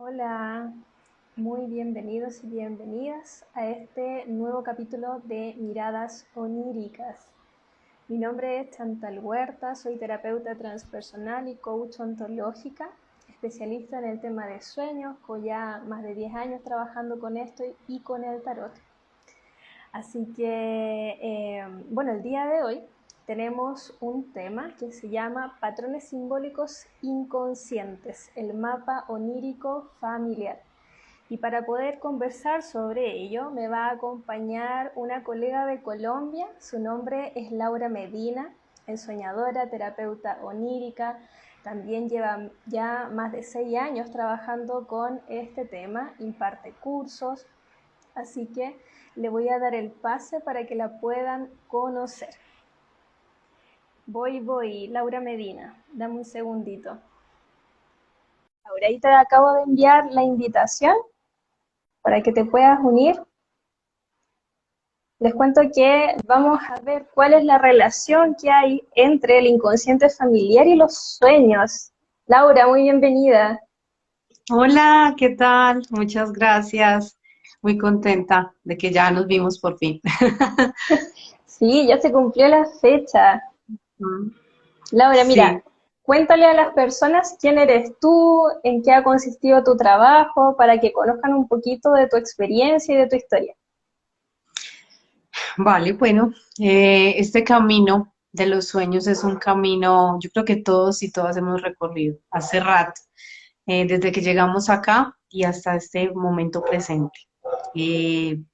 Hola, muy bienvenidos y bienvenidas a este nuevo capítulo de Miradas Oníricas. Mi nombre es Chantal Huerta, soy terapeuta transpersonal y coach ontológica, especialista en el tema de sueños, con ya más de 10 años trabajando con esto y con el tarot. Así que, el día de hoy tenemos un tema que se llama Patrones simbólicos inconscientes, el mapa onírico familiar. Y para poder conversar sobre ello me va a acompañar una colega de Colombia, su nombre es Laura Medina, es soñadora, terapeuta onírica, también lleva ya más de 6 años trabajando con este tema, imparte cursos, así que le voy a dar el pase para que la puedan conocer. Voy, Laura Medina, dame un segundito. Laura, ahí te acabo de enviar la invitación para que te puedas unir. Les cuento que vamos a ver cuál es la relación que hay entre el inconsciente familiar y los sueños. Laura, muy bienvenida. Hola, ¿qué tal? Muchas gracias. Muy contenta de que ya nos vimos por fin. Sí, ya se cumplió la fecha. Mm, Laura, mira, Sí, cuéntale a las personas quién eres tú, en qué ha consistido tu trabajo, para que conozcan un poquito de tu experiencia y de tu historia. vale, bueno, este camino de los sueños es un camino, yo creo que todos y todas hemos recorrido hace rato, desde que llegamos acá y hasta este momento presente.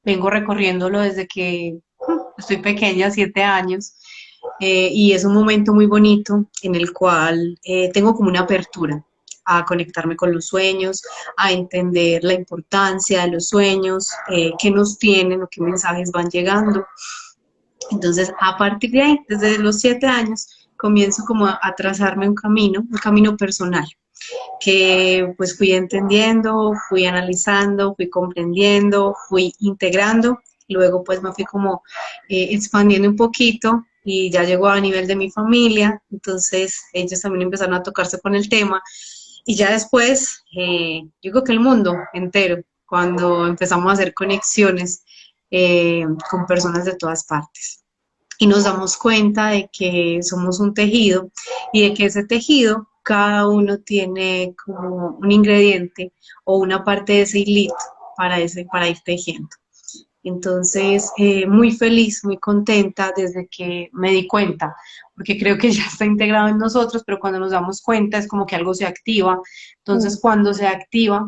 Vengo recorriéndolo desde que estoy pequeña, 7 años, y es un momento muy bonito en el cual tengo como una apertura a conectarme con los sueños, a entender la importancia de los sueños, qué nos tienen o qué mensajes van llegando. Entonces, a partir de ahí, desde los 7 años, comienzo como a trazarme un camino personal, que pues fui entendiendo, fui analizando, fui comprendiendo, fui integrando, luego pues me fui como expandiendo un poquito y ya llegó a nivel de mi familia, entonces ellos también empezaron a tocarse con el tema y ya después, yo creo que el mundo entero, cuando empezamos a hacer conexiones con personas de todas partes y nos damos cuenta de que somos un tejido y de que ese tejido, cada uno tiene como un ingrediente o una parte de ese hilito para ir tejiendo. Entonces, muy feliz, muy contenta desde que me di cuenta, porque creo que ya está integrado en nosotros, pero cuando nos damos cuenta es como que algo se activa. Entonces, Mm. cuando se activa,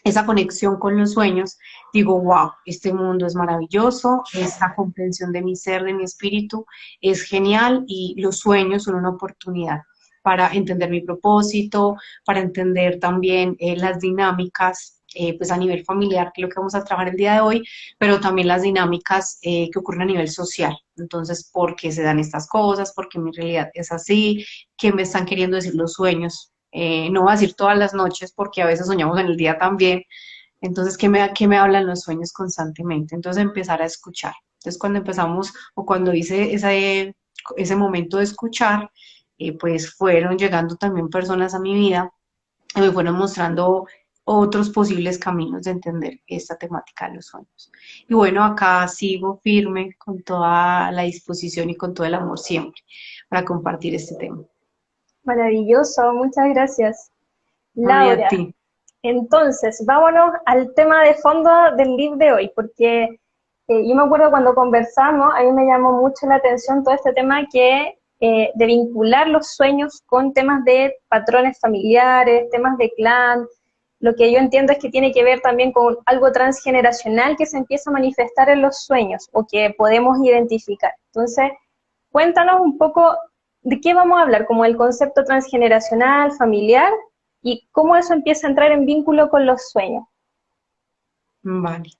esa conexión con los sueños, digo, wow, este mundo es maravilloso, esta comprensión de mi ser, de mi espíritu, es genial y los sueños son una oportunidad para entender mi propósito, para entender también las dinámicas, pues a nivel familiar, que es lo que vamos a trabajar el día de hoy, pero también las dinámicas que ocurren a nivel social. Entonces, ¿por qué se dan estas cosas? ¿Por qué mi realidad es así? ¿Qué me están queriendo decir los sueños? No voy a decir todas las noches porque a veces soñamos en el día también. Entonces, qué me hablan los sueños constantemente? Entonces, empezar a escuchar. Entonces, cuando empezamos o cuando hice ese momento de escuchar, pues fueron llegando también personas a mi vida y me fueron mostrando otros posibles caminos de entender esta temática de los sueños. Y bueno, acá sigo firme con toda la disposición y con todo el amor siempre para compartir este tema. Maravilloso, muchas gracias. A mí a Laura, ti. entonces, vámonos al tema de fondo del live de hoy, porque yo me acuerdo cuando conversamos, a mí me llamó mucho la atención todo este tema de vincular los sueños con temas de patrones familiares, temas de clan. Lo que yo entiendo es que tiene que ver también con algo transgeneracional que se empieza a manifestar en los sueños o que podemos identificar. Entonces, cuéntanos un poco de qué vamos a hablar, como el concepto transgeneracional, familiar, y cómo eso empieza a entrar en vínculo con los sueños. Vale.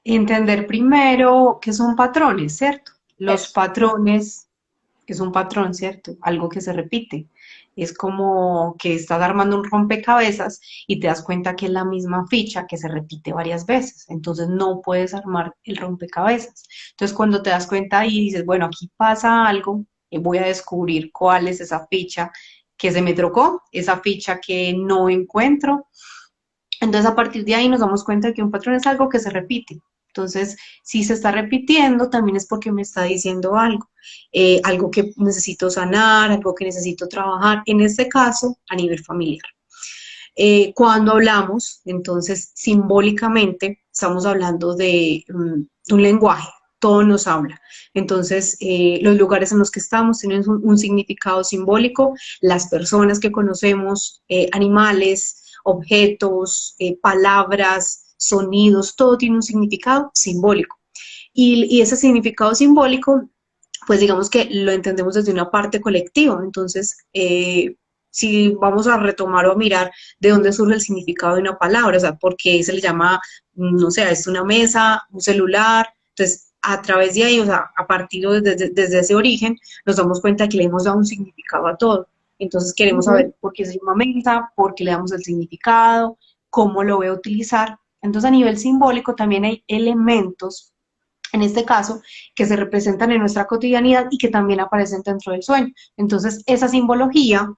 Entender primero qué son patrones, ¿cierto? Los Eso. patrones es un patrón, ¿cierto? Algo que se repite. Es como que estás armando un rompecabezas y te das cuenta que es la misma ficha que se repite varias veces. Entonces no puedes armar el rompecabezas. Entonces cuando te das cuenta y dices, bueno, aquí pasa algo, voy a descubrir cuál es esa ficha que se me trocó, esa ficha que no encuentro Entonces, a partir de ahí nos damos cuenta de que un patrón es algo que se repite. Entonces, si se está repitiendo, también es porque me está diciendo algo que necesito sanar, algo que necesito trabajar, en este caso, a nivel familiar. Cuando hablamos, entonces, simbólicamente, estamos hablando de un lenguaje, todo nos habla. Entonces, los lugares en los que estamos tienen un significado simbólico, las personas que conocemos, animales, objetos, palabras, sonidos, todo tiene un significado simbólico. Y ese significado simbólico pues digamos que lo entendemos desde una parte colectiva. Entonces, si vamos a retomar o a mirar de dónde surge el significado de una palabra, o sea, por qué se le llama, no sé, es una mesa, un celular, entonces a través de ahí, o sea, a partir desde ese origen, nos damos cuenta que le hemos dado un significado a todo. Entonces queremos Ujú. saber por qué se llama mesa, por qué le damos el significado, cómo lo voy a utilizar. Entonces a nivel simbólico también hay elementos en este caso, que se representan en nuestra cotidianidad y que también aparecen dentro del sueño. Entonces, esa simbología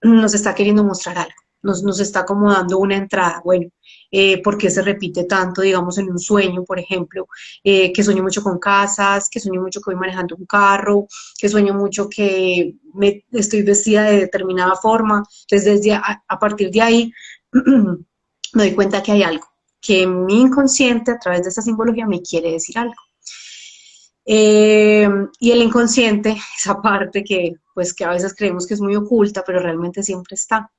nos está queriendo mostrar algo, nos está como dando una entrada, bueno, ¿por qué se repite tanto, digamos, en un sueño, por ejemplo? Que sueño mucho con casas, que sueño mucho que voy manejando un carro, que sueño mucho que estoy vestida de determinada forma. Entonces, a partir de ahí, me doy cuenta que hay algo, que mi inconsciente, a través de esta simbología, me quiere decir algo. Y el inconsciente, esa parte que, pues, que a veces creemos que es muy oculta, pero realmente siempre está.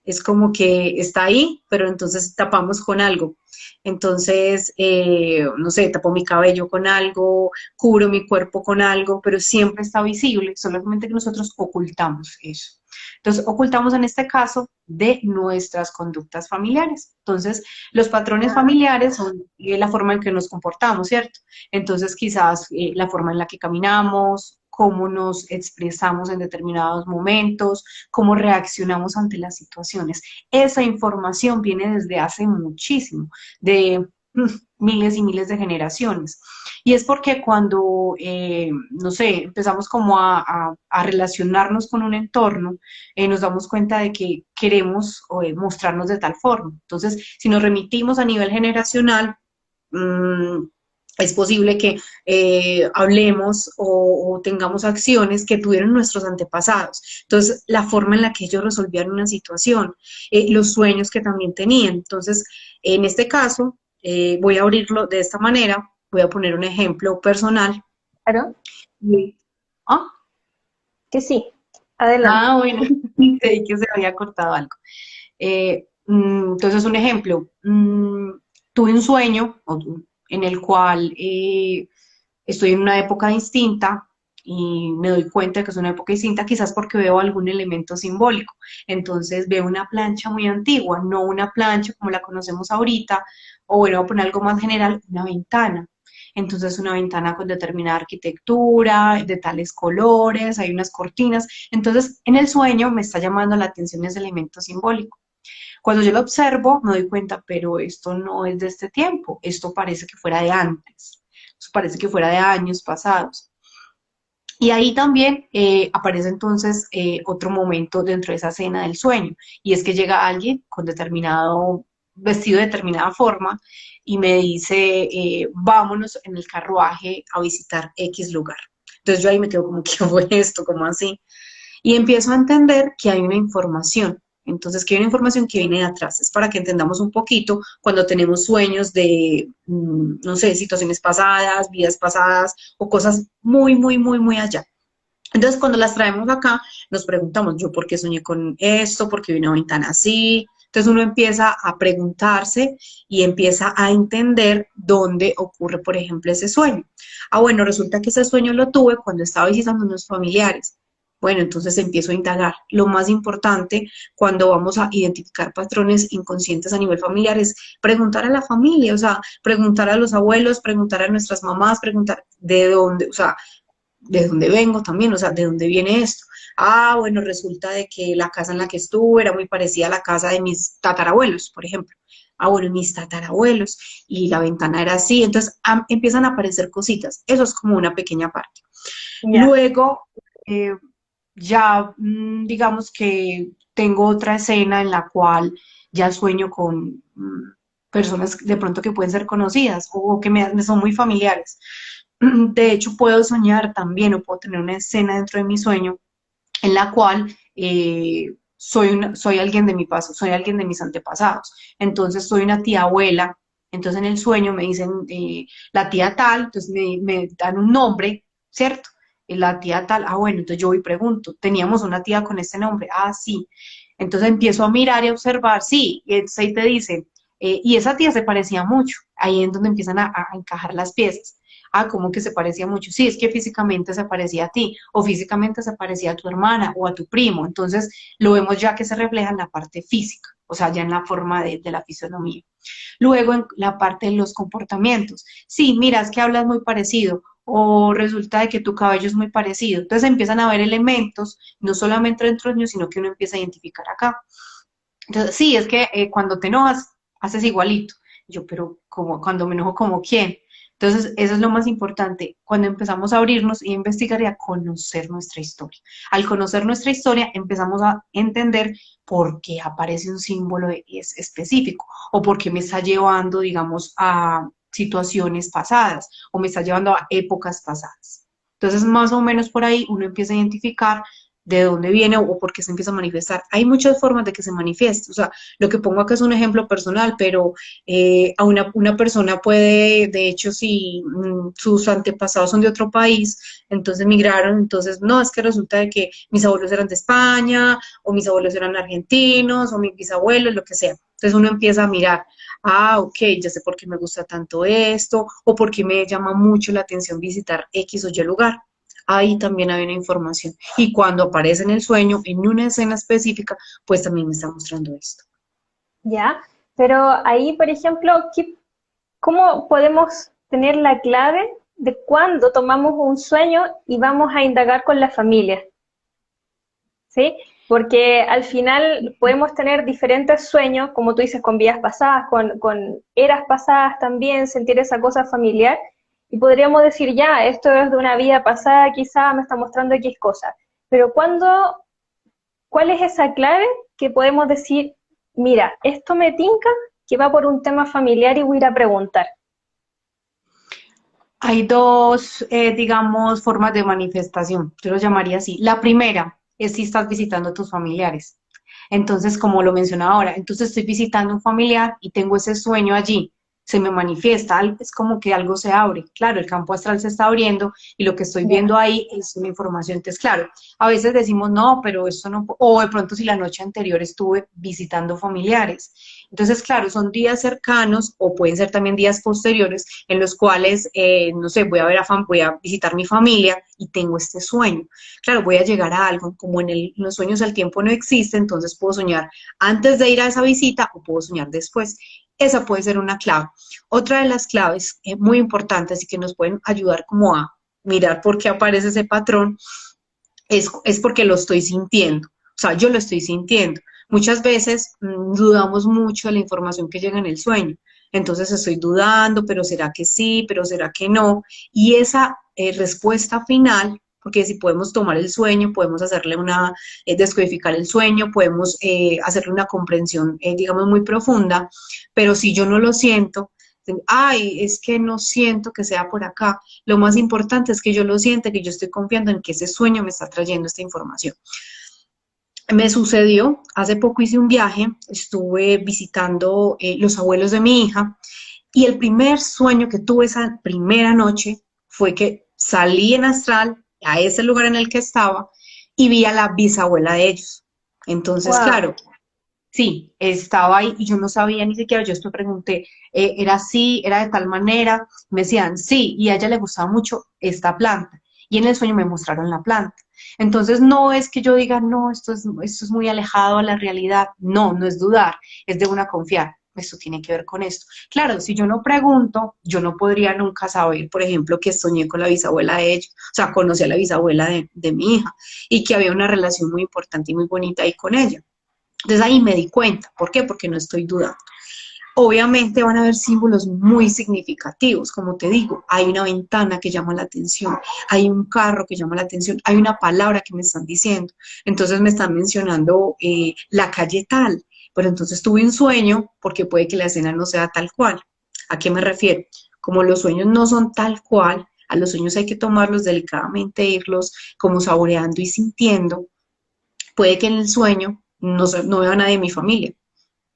Es como que está ahí, pero entonces tapamos con algo. Entonces, no sé, tapo mi cabello con algo, cubro mi cuerpo con algo, pero siempre está visible, solamente que nosotros ocultamos eso. Entonces, ocultamos en este caso de nuestras conductas familiares. Entonces, los patrones Ya. familiares son la forma en que nos comportamos, ¿cierto? Entonces, quizás la forma en la que caminamos, cómo nos expresamos en determinados momentos, cómo reaccionamos ante las situaciones. Esa información viene desde hace muchísimo, de miles y miles de generaciones. Y es porque cuando, no sé, empezamos como a relacionarnos con un entorno, nos damos cuenta de que queremos mostrarnos de tal forma. Entonces, si nos remitimos a nivel generacional, mmm, es posible que hablemos o tengamos acciones que tuvieron nuestros antepasados. Entonces, la forma en la que ellos resolvían una situación, los sueños que también tenían. Entonces, en este caso, voy a abrirlo de esta manera, voy a poner un ejemplo personal. Claro, Y- ah, que sí. Adelante. bueno, creí que se había cortado algo. Entonces, un ejemplo, tuve un sueño en el cual estoy en una época distinta y me doy cuenta de que es una época distinta, quizás porque veo algún elemento simbólico. Entonces veo una plancha muy antigua, no una plancha como la conocemos ahorita, o bueno, voy a poner algo más general, una ventana. Entonces una ventana con determinada arquitectura, de tales colores, hay unas cortinas. Entonces en el sueño me está llamando la atención ese elemento simbólico. Cuando yo lo observo, me doy cuenta, pero esto no es de este tiempo, esto parece que fuera de antes, esto parece que fuera de años pasados. Y ahí también aparece entonces otro momento dentro de esa escena del sueño, y es que llega alguien con determinado vestido de determinada forma y me dice, vámonos en el carruaje a visitar X lugar. Entonces yo ahí me quedo como, ¿qué fue esto? ¿Cómo así? Y empiezo a entender que hay una información. Entonces, que hay una información que viene de atrás. Es para que entendamos un poquito cuando tenemos sueños de, no sé, situaciones pasadas, vidas pasadas o cosas muy, muy, muy, muy allá. Entonces, cuando las traemos acá, nos preguntamos, ¿yo por qué soñé con esto? ¿Por qué vi una ventana así? Entonces uno empieza a preguntarse y empieza a entender dónde ocurre, por ejemplo, ese sueño. Ah, bueno, resulta que ese sueño lo tuve cuando estaba visitando a unos familiares. Bueno, entonces empiezo a indagar. Lo más importante cuando vamos a identificar patrones inconscientes a nivel familiar es preguntar a la familia, o sea, preguntar a los abuelos, preguntar a nuestras mamás, preguntar de dónde, o sea, de dónde vengo también, o sea, de dónde viene esto. Ah, bueno, resulta de que la casa en la que estuve era muy parecida a la casa de mis tatarabuelos, por ejemplo. Ah, bueno, mis tatarabuelos, y la ventana era así, entonces empiezan a aparecer cositas. Eso es como una pequeña parte. Ya. Luego, ya digamos que tengo otra escena en la cual ya sueño con personas de pronto que pueden ser conocidas o que me son muy familiares. De hecho, puedo soñar también o puedo tener una escena dentro de mi sueño en la cual soy alguien de mi paso, soy alguien de mis antepasados. Entonces soy una tía abuela, entonces en el sueño me dicen la tía tal, entonces me dan un nombre, ¿cierto? La tía tal, ah bueno, entonces yo voy y pregunto, ¿teníamos una tía con este nombre? Ah, sí. Entonces empiezo a mirar y a observar, sí, y entonces ahí te dicen, y esa tía se parecía mucho, ahí es donde empiezan a encajar las piezas. Ah, ¿cómo que se parecía mucho? Sí, es que físicamente se parecía a ti, o físicamente se parecía a tu hermana o a tu primo. Entonces, lo vemos ya que se refleja en la parte física, o sea, ya en la forma de la fisonomía. Luego, en la parte de los comportamientos. Sí, mira, es que hablas muy parecido, o resulta de que tu cabello es muy parecido. Entonces, empiezan a ver elementos, no solamente dentro de los niños, sino que uno empieza a identificar acá. Entonces, sí, es que cuando te enojas, haces igualito. Yo, pero como cuando me enojo, ¿como quién? Entonces, eso es lo más importante, cuando empezamos a abrirnos y a investigar y a conocer nuestra historia. Al conocer nuestra historia, empezamos a entender por qué aparece un símbolo específico o por qué me está llevando, digamos, a situaciones pasadas o me está llevando a épocas pasadas. Entonces, más o menos por ahí uno empieza a identificar de dónde viene o por qué se empieza a manifestar. Hay muchas formas de que se manifieste, o sea, lo que pongo acá es un ejemplo personal, pero a una persona puede, de hecho, si sus antepasados son de otro país, entonces migraron, entonces no, es que resulta de que mis abuelos eran de España, o mis abuelos eran argentinos, o mis bisabuelos, lo que sea. Entonces uno empieza a mirar, ah, ok, ya sé por qué me gusta tanto esto, o por qué me llama mucho la atención visitar X o Y lugar. Ahí también hay una información. Y cuando aparece en el sueño, en una escena específica, pues también me está mostrando esto. ¿Ya? Pero ahí, por ejemplo, ¿cómo podemos tener la clave de cuándo tomamos un sueño y vamos a indagar con la familia? ¿Sí? Porque al final podemos tener diferentes sueños, como tú dices, con vidas pasadas, con eras pasadas también, sentir esa cosa familiar, y podríamos decir, ya, esto es de una vida pasada, quizá me está mostrando X cosa. Pero ¿cuál es esa clave que podemos decir, mira, esto me tinca que va por un tema familiar y voy a ir a preguntar? Hay dos, digamos, formas de manifestación, yo lo llamaría así. La primera es si estás visitando a tus familiares. Entonces, como lo mencionaba ahora, entonces estoy visitando un familiar y tengo ese sueño allí, se me manifiesta, es como que algo se abre. Claro, el campo astral se está abriendo y lo que estoy Ya. viendo ahí es una información. Entonces, claro, a veces decimos, no, pero esto no, o de pronto si la noche anterior estuve visitando familiares. Entonces, claro, son días cercanos o pueden ser también días posteriores en los cuales, no sé, voy a visitar mi familia y tengo este sueño. Claro, voy a llegar a algo, como en los sueños el tiempo no existe, entonces puedo soñar antes de ir a esa visita o puedo soñar después. Esa puede ser una clave. Otra de las claves muy importantes y que nos pueden ayudar como a mirar por qué aparece ese patrón es porque lo estoy sintiendo. O sea, yo lo estoy sintiendo. Muchas veces dudamos mucho de la información que llega en el sueño. Entonces estoy dudando, pero será que sí, pero será que no. Y esa respuesta final, porque si podemos tomar el sueño, podemos hacerle una, descodificar el sueño, podemos hacerle una comprensión, digamos, muy profunda, pero si yo no lo siento, ay, es que no siento que sea por acá. Lo más importante es que yo lo siente, que yo estoy confiando en que ese sueño me está trayendo esta información. Me sucedió, hace poco hice un viaje, estuve visitando los abuelos de mi hija y el primer sueño que tuve esa primera noche fue que salí en astral a ese lugar en el que estaba y vi a la bisabuela de ellos. Entonces, Wow. claro, sí, estaba ahí y yo no sabía ni siquiera, yo esto pregunté, ¿era así? ¿Era de tal manera? Me decían, sí, y a ella le gustaba mucho esta planta. Y en el sueño me mostraron la planta. Entonces, no es que yo diga, no, esto es muy alejado a la realidad. No, no es dudar, es de una confiar. Esto tiene que ver con esto. Claro, si yo no pregunto, yo no podría nunca saber, por ejemplo, que soñé con la bisabuela de ellos, o sea, conocí a la bisabuela de mi hija y que había una relación muy importante y muy bonita ahí con ella. Entonces ahí me di cuenta. ¿Por qué? Porque no estoy dudando. Obviamente van a haber símbolos muy significativos, como te digo, hay una ventana que llama la atención, hay un carro que llama la atención, hay una palabra que me están diciendo, entonces me están mencionando la calle tal, pero entonces tuve un sueño porque puede que la escena no sea tal cual. ¿A qué me refiero? Como los sueños no son tal cual, a los sueños hay que tomarlos delicadamente, irlos como saboreando y sintiendo. Puede que en el sueño no vea a nadie de mi familia.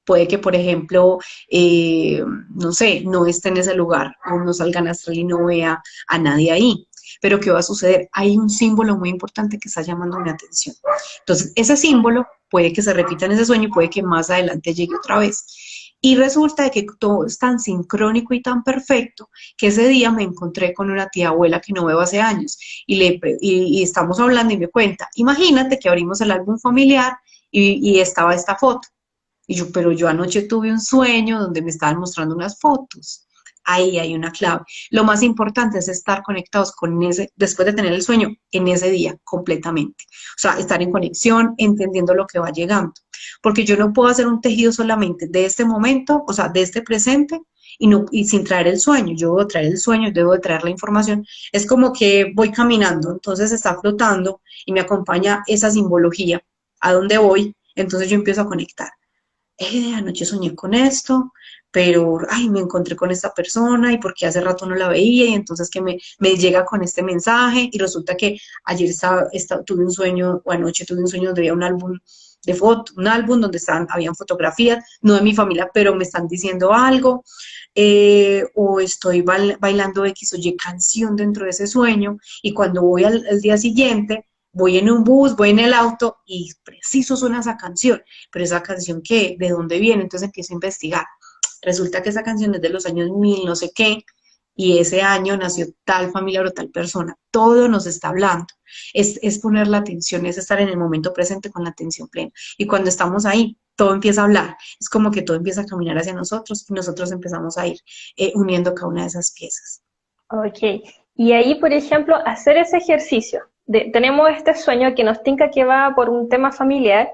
Puede que, por ejemplo, no sé, no esté en ese lugar o no salga en astral y no vea a nadie ahí. Pero ¿qué va a suceder? Hay un símbolo muy importante que está llamando mi atención. Entonces, ese símbolo puede que se repita en ese sueño y puede que más adelante llegue otra vez. Y resulta de que todo es tan sincrónico y tan perfecto que ese día me encontré con una tía abuela que no veo hace años y estamos hablando y me cuenta, imagínate que abrimos el álbum familiar y estaba esta foto. Y yo, pero yo anoche tuve un sueño donde me estaban mostrando unas fotos. Ahí hay una clave. Lo más importante es estar conectados con ese, después de tener el sueño, en ese día, completamente. O sea, estar en conexión, entendiendo lo que va llegando. Porque yo no puedo hacer un tejido solamente de este momento, o sea, de este presente, y sin traer el sueño. Yo debo traer el sueño, debo de traer la información. Es como que voy caminando, entonces está flotando y me acompaña esa simbología. ¿A dónde voy? Entonces yo empiezo a conectar anoche soñé con esto, pero, ay, me encontré con esta persona y porque hace rato no la veía y entonces que me llega con este mensaje y resulta que ayer tuve un sueño, o anoche tuve un sueño donde había un álbum de fotos, un álbum donde habían fotografías, no de mi familia, pero me están diciendo algo, o estoy bailando X o Y canción dentro de ese sueño y cuando voy al día siguiente, voy en un bus, voy en el auto y preciso suena esa canción, pero esa canción ¿qué? ¿De dónde viene? Entonces empiezo a investigar. Resulta que esa canción es de los años 1000, no sé qué, y ese año nació tal familiar o tal persona. Todo nos está hablando. Es poner la atención, es estar en el momento presente con la atención plena. Y cuando estamos ahí, todo empieza a hablar. Es como que todo empieza a caminar hacia nosotros y nosotros empezamos a ir uniendo cada una de esas piezas. Ok. Y ahí, por ejemplo, hacer ese ejercicio. Tenemos este sueño que nos tinca que va por un tema familiar,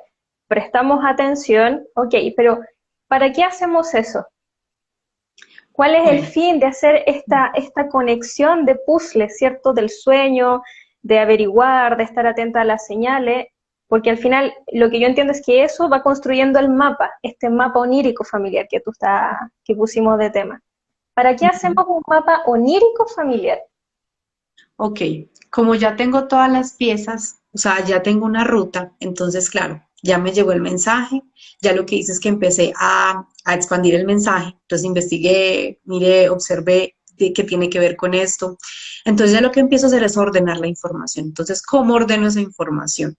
prestamos atención, ok, pero ¿para qué hacemos eso? ¿Cuál es el Bueno, fin de hacer esta conexión de puzzles, ¿cierto? Del sueño, de averiguar, de estar atenta a las señales, porque al final lo que yo entiendo es que eso va construyendo el mapa, este mapa onírico familiar que pusimos de tema. ¿Para qué hacemos un mapa onírico familiar? ok, como ya tengo todas las piezas, o sea, ya tengo una ruta, entonces, claro, ya me llegó el mensaje, ya lo que hice es que empecé a expandir el mensaje, entonces investigué, miré, observé qué tiene que ver con esto. Entonces ya lo que empiezo a hacer es ordenar la información. Entonces, ¿cómo ordeno esa información?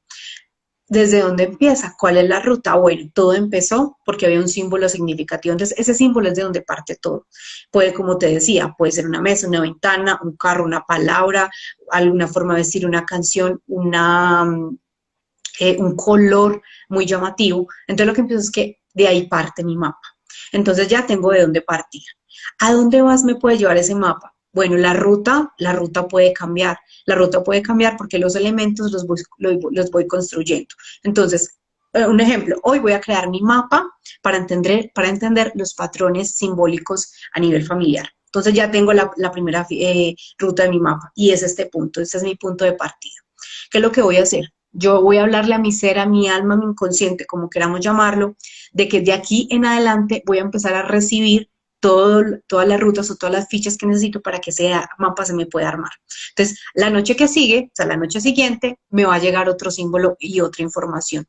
¿Desde dónde empieza? ¿Cuál es la ruta? Bueno, todo empezó porque había un símbolo significativo. Entonces, ese símbolo es de donde parte todo. Puede, como te decía, puede ser una mesa, una ventana, un carro, una palabra, alguna forma de decir una canción, un color muy llamativo. Entonces, lo que empiezo es que de ahí parte mi mapa. Entonces, ya tengo de dónde partir. ¿A dónde más me puede llevar ese mapa? Bueno, la ruta puede cambiar. La ruta puede cambiar porque los elementos los voy construyendo. Entonces, un ejemplo, hoy voy a crear mi mapa para entender los patrones simbólicos a nivel familiar. Entonces ya tengo la primera ruta de mi mapa y es este punto, este es mi punto de partida. ¿Qué es lo que voy a hacer? Yo voy a hablarle a mi ser, a mi alma, a mi inconsciente, como queramos llamarlo, de que de aquí en adelante voy a empezar a recibir todas las rutas o todas las fichas que necesito para que ese mapa se me pueda armar. Entonces, la noche que sigue, o sea, la noche siguiente, me va a llegar otro símbolo y otra información.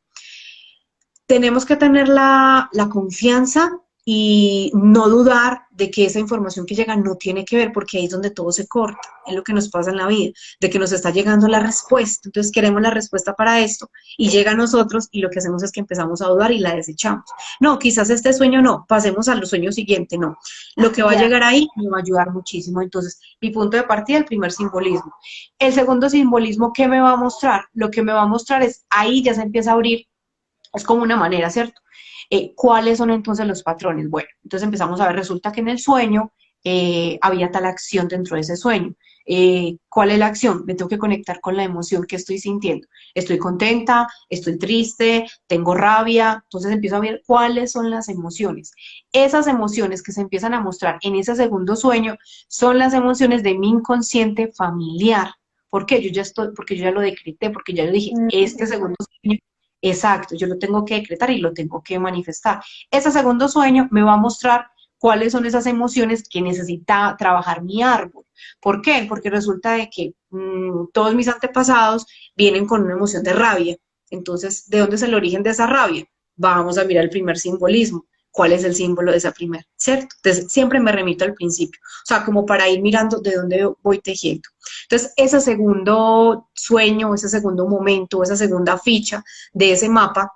Tenemos que tener la confianza y no dudar de que esa información que llega no tiene que ver, porque ahí es donde todo se corta, es lo que nos pasa en la vida, de que nos está llegando la respuesta, entonces queremos la respuesta para esto y llega a nosotros y lo que hacemos es que empezamos a dudar y la desechamos. No, quizás este sueño no, pasemos al sueño siguiente, no. Lo que va a Ya. llegar ahí me va a ayudar muchísimo. Entonces, mi punto de partida, el primer simbolismo. El segundo simbolismo, ¿qué me va a mostrar? Lo que me va a mostrar es, ahí ya se empieza a abrir, es como una manera, ¿cierto? ¿Cuáles son entonces los patrones? Bueno, entonces empezamos a ver, resulta que en el sueño había tal acción dentro de ese sueño. ¿Cuál es la acción? Me tengo que conectar con la emoción que estoy sintiendo. Estoy contenta, estoy triste, tengo rabia, entonces empiezo a ver cuáles son las emociones. Esas emociones que se empiezan a mostrar en ese segundo sueño son las emociones de mi inconsciente familiar. ¿Por qué? Porque yo ya lo decreté, porque ya lo dije, Mm, este segundo sueño Exacto, yo lo tengo que decretar y lo tengo que manifestar. Ese segundo sueño me va a mostrar cuáles son esas emociones que necesita trabajar mi árbol. ¿Por qué? Porque resulta de que todos mis antepasados vienen con una emoción de rabia. Entonces, ¿de dónde es el origen de esa rabia? Vamos a mirar el primer simbolismo. ¿Cuál es el símbolo de esa primera? ¿Cierto? Entonces, siempre me remito al principio. O sea, como para ir mirando de dónde voy tejiendo. Entonces, ese segundo sueño, ese segundo momento, esa segunda ficha de ese mapa,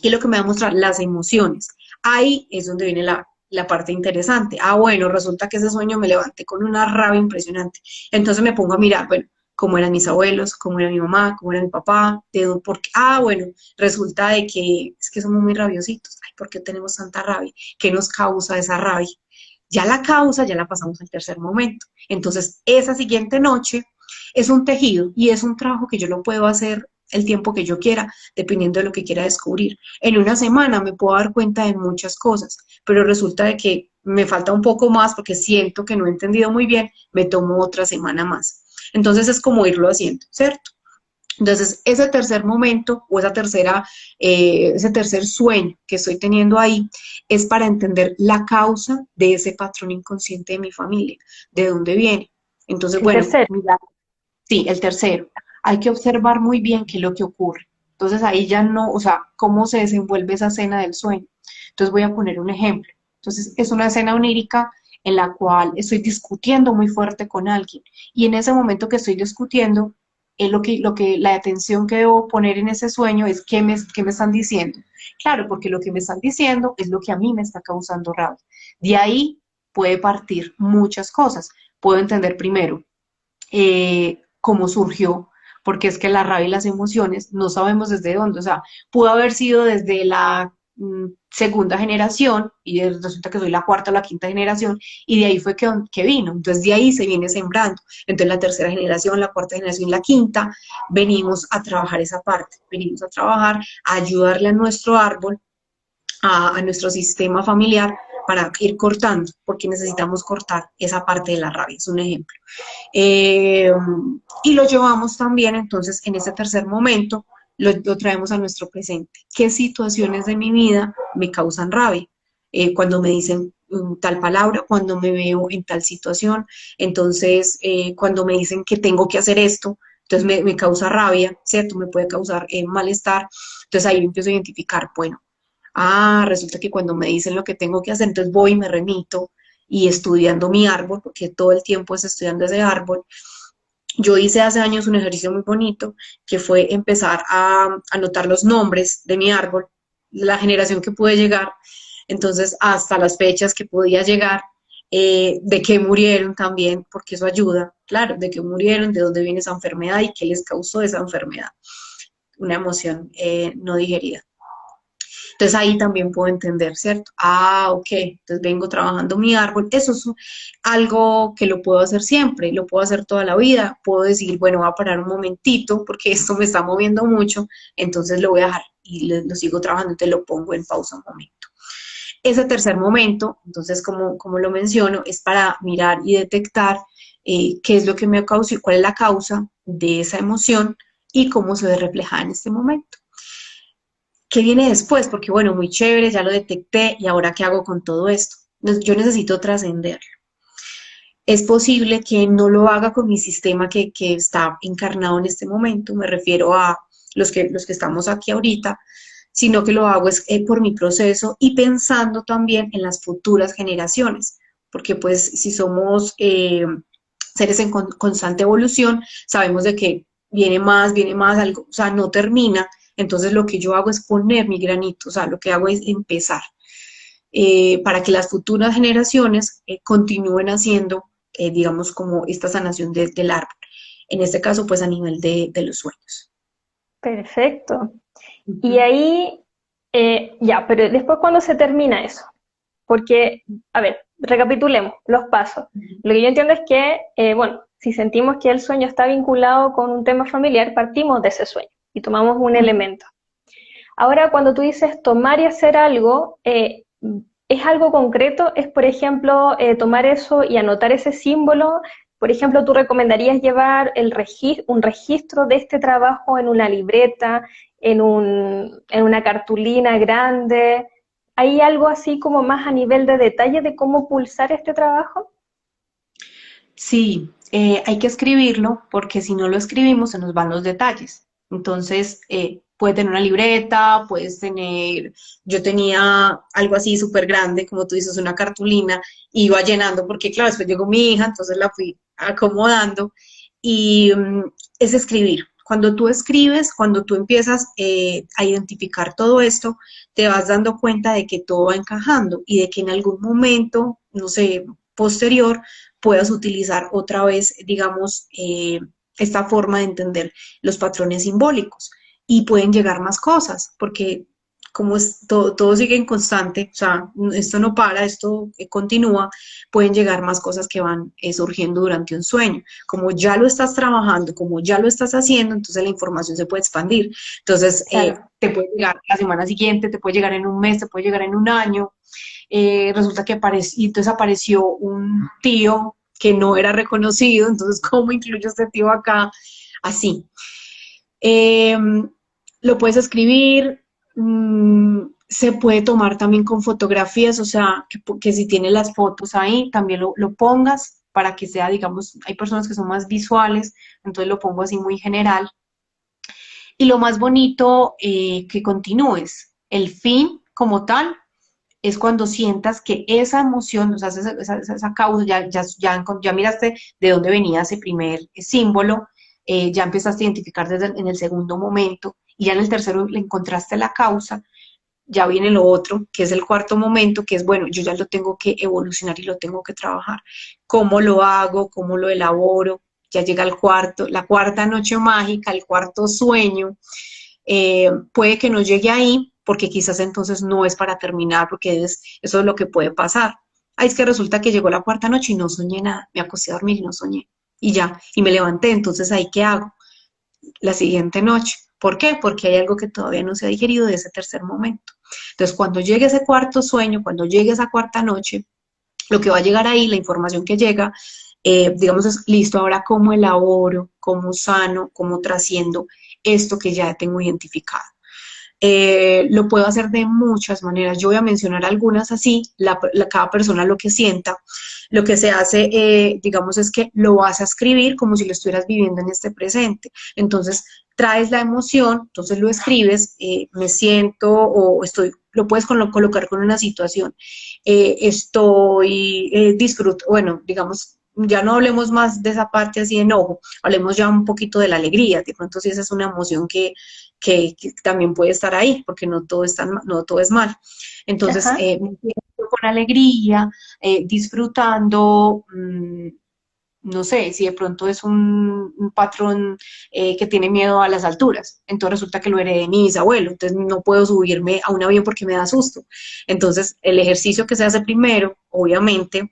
que es lo que me va a mostrar las emociones. Ahí es donde viene la parte interesante. Ah, bueno, resulta que ese sueño me levanté con una rabia impresionante. Entonces me pongo a mirar, bueno, cómo eran mis abuelos, cómo era mi mamá, cómo era mi papá, por qué. Ah, bueno, resulta de que es que somos muy rabiositos. Ay, ¿por qué tenemos tanta rabia? ¿Qué nos causa esa rabia? Ya la causa, ya la pasamos al tercer momento. Entonces, esa siguiente noche es un tejido y es un trabajo que yo lo puedo hacer el tiempo que yo quiera, dependiendo de lo que quiera descubrir. En una semana me puedo dar cuenta de muchas cosas, pero resulta de que me falta un poco más porque siento que no he entendido muy bien, me tomo otra semana más. Entonces es como irlo haciendo, ¿cierto? Entonces, ese tercer momento o ese tercer sueño que estoy teniendo ahí es para entender la causa de ese patrón inconsciente de mi familia, de dónde viene. Entonces, El bueno, tercero. mira, sí, el tercero, hay que observar muy bien qué es lo que ocurre. Entonces, ahí ya no, o sea, cómo se desenvuelve esa escena del sueño. Entonces, voy a poner un ejemplo. Entonces, es una escena onírica en la cual estoy discutiendo muy fuerte con alguien y en ese momento que estoy discutiendo, la atención que debo poner en ese sueño es qué me están diciendo. Claro, porque lo que me están diciendo es lo que a mí me está causando rabia. De ahí puede partir muchas cosas. Puedo entender primero cómo surgió, porque es que la rabia y las emociones no sabemos desde dónde, o sea, pudo haber sido desde la segunda generación y resulta que soy la cuarta o la quinta generación y de ahí fue que vino, entonces de ahí se viene sembrando, entonces la tercera generación, la cuarta generación y la quinta venimos a trabajar esa parte, venimos a trabajar, a ayudarle a nuestro árbol, a nuestro sistema familiar para ir cortando, porque necesitamos cortar esa parte de la rabia, es un ejemplo. Eh, y lo llevamos también, entonces, en ese tercer momento, lo traemos a nuestro presente. ¿Qué situaciones de mi vida me causan rabia? Cuando me dicen tal palabra, cuando me veo en tal situación, entonces, cuando me dicen que tengo que hacer esto, entonces me causa rabia, ¿cierto? Me puede causar malestar. Entonces ahí empiezo a identificar, bueno, resulta que cuando me dicen lo que tengo que hacer, entonces voy y me remito y estudiando mi árbol, porque todo el tiempo es estudiando ese árbol. Yo hice hace años un ejercicio muy bonito que fue empezar a anotar los nombres de mi árbol, la generación que pude llegar, entonces hasta las fechas que podía llegar, de qué murieron también, porque eso ayuda, claro, de qué murieron, de dónde viene esa enfermedad y qué les causó esa enfermedad, una emoción no digerida. Entonces ahí también puedo entender, ¿cierto? Ok, entonces vengo trabajando mi árbol. Eso es algo que lo puedo hacer siempre, lo puedo hacer toda la vida. Puedo decir, bueno, voy a parar un momentito porque esto me está moviendo mucho, entonces lo voy a dejar y lo sigo trabajando, te lo pongo en pausa un momento. Ese tercer momento, entonces, como lo menciono, es para mirar y detectar qué es lo que me causa y cuál es la causa de esa emoción y cómo se ve reflejada en este momento. ¿Qué viene después? Porque bueno, muy chévere, ya lo detecté y ahora ¿qué hago con todo esto? Yo necesito trascender. Es posible que no lo haga con mi sistema que está encarnado en este momento, me refiero a los que estamos aquí ahorita, sino que lo hago es, por mi proceso y pensando también en las futuras generaciones, porque pues si somos seres en constante evolución, sabemos de que viene más, algo, o sea, no termina, entonces lo que yo hago es poner mi granito, o sea, lo que hago es empezar, para que las futuras generaciones continúen haciendo, digamos, como esta sanación del árbol. En este caso, pues a nivel de los sueños. Perfecto. Uh Y -huh. ahí, ya, pero después cuando se termina eso, porque, a ver, recapitulemos los pasos. Uh -huh. Lo que yo entiendo es que, bueno, si sentimos que el sueño está vinculado con un tema familiar, partimos de ese sueño y tomamos un Uh -huh. elemento. Ahora, cuando tú dices tomar y hacer algo, ¿es algo concreto? ¿Es, por ejemplo, tomar eso y anotar ese símbolo? Por ejemplo, ¿tú recomendarías llevar un registro de este trabajo en una libreta? en una cartulina grande. ¿Hay algo así como más a nivel de detalle de cómo pulsar este trabajo? Sí, hay que escribirlo porque si no lo escribimos se nos van los detalles. Entonces, puedes tener una libreta, puedes tener, yo tenía algo así súper grande, como tú dices, una cartulina, y iba llenando porque, claro, después llegó mi hija, entonces la fui acomodando y es escribir. Cuando tú escribes, cuando tú empiezas a identificar todo esto, te vas dando cuenta de que todo va encajando y de que en algún momento, no sé, posterior, puedas utilizar otra vez, digamos, esta forma de entender los patrones simbólicos. Y pueden llegar más cosas, porque como es, todo sigue en constante, o sea, esto no para, esto continúa, pueden llegar más cosas que van surgiendo durante un sueño. Como ya lo estás trabajando, como ya lo estás haciendo, entonces la información se puede expandir. Entonces, Claro. te puede llegar la semana siguiente, te puede llegar en un mes, te puede llegar en un año, resulta que y entonces apareció un tío que no era reconocido, entonces ¿cómo incluyo a este tío acá? Así. Eh, lo puedes escribir, se puede tomar también con fotografías, o sea, que si tienes las fotos ahí, también lo pongas para que sea, digamos, hay personas que son más visuales, entonces lo pongo así muy general. Y lo más bonito, que continúes. El fin como tal es cuando sientas que esa emoción, o sea, esa causa, ya miraste de dónde venía ese primer símbolo, ya empezaste a identificar en el segundo momento, y ya en el tercero le encontraste la causa, ya viene lo otro, que es el cuarto momento, que es, bueno, yo ya lo tengo que evolucionar y lo tengo que trabajar. ¿Cómo lo hago? ¿Cómo lo elaboro? Ya llega el cuarto, la cuarta noche mágica, el cuarto sueño, puede que no llegue ahí porque quizás entonces no es para terminar, porque eso es lo que puede pasar. Ahí es que resulta que llegó la cuarta noche y no soñé nada, me acosté a dormir y no soñé. Y ya, y me levanté, entonces ahí qué hago la siguiente noche. ¿Por qué? Porque hay algo que todavía no se ha digerido de ese tercer momento. Entonces, cuando llegue ese cuarto sueño, cuando llegue esa cuarta noche, lo que va a llegar ahí, la información que llega, digamos, es listo, ahora cómo elaboro, cómo sano, cómo trasciendo esto que ya tengo identificado. Lo puedo hacer de muchas maneras. Yo voy a mencionar algunas así, cada persona lo que sienta. Lo que se hace, digamos, es que lo vas a escribir como si lo estuvieras viviendo en este presente. Entonces, traes la emoción, entonces lo escribes, me siento o estoy, lo puedes colocar con una situación. Estoy, disfruto, bueno, digamos, ya no hablemos más de esa parte así de enojo, hablemos ya un poquito de la alegría, de pronto si esa es una emoción que también puede estar ahí, porque no todo es, no todo es mal. Entonces, Ajá. me siento con alegría, disfrutando, no sé, si de pronto es un patrón que tiene miedo a las alturas, entonces resulta que lo heredé de mi bisabuelo, entonces no puedo subirme a un avión porque me da susto. Entonces, el ejercicio que se hace primero, obviamente,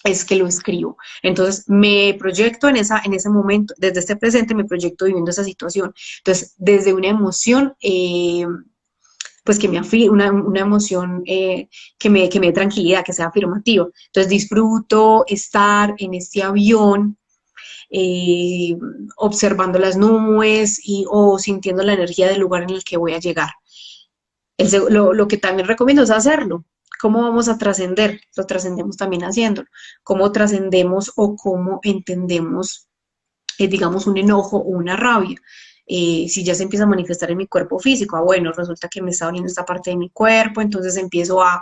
es que lo escribo. Entonces me proyecto en ese momento, desde este presente me proyecto viviendo esa situación. Entonces, desde una emoción, pues que una emoción que me dé tranquilidad, que sea afirmativa. Entonces disfruto estar en este avión, eh, observando las nubes o sintiendo la energía del lugar en el que voy a llegar. Lo que también recomiendo es hacerlo. ¿Cómo vamos a trascender? Lo trascendemos también haciéndolo. ¿Cómo trascendemos o cómo entendemos, digamos, un enojo o una rabia? Si ya se empieza a manifestar en mi cuerpo físico, bueno, resulta que me está doliendo esta parte de mi cuerpo, entonces empiezo a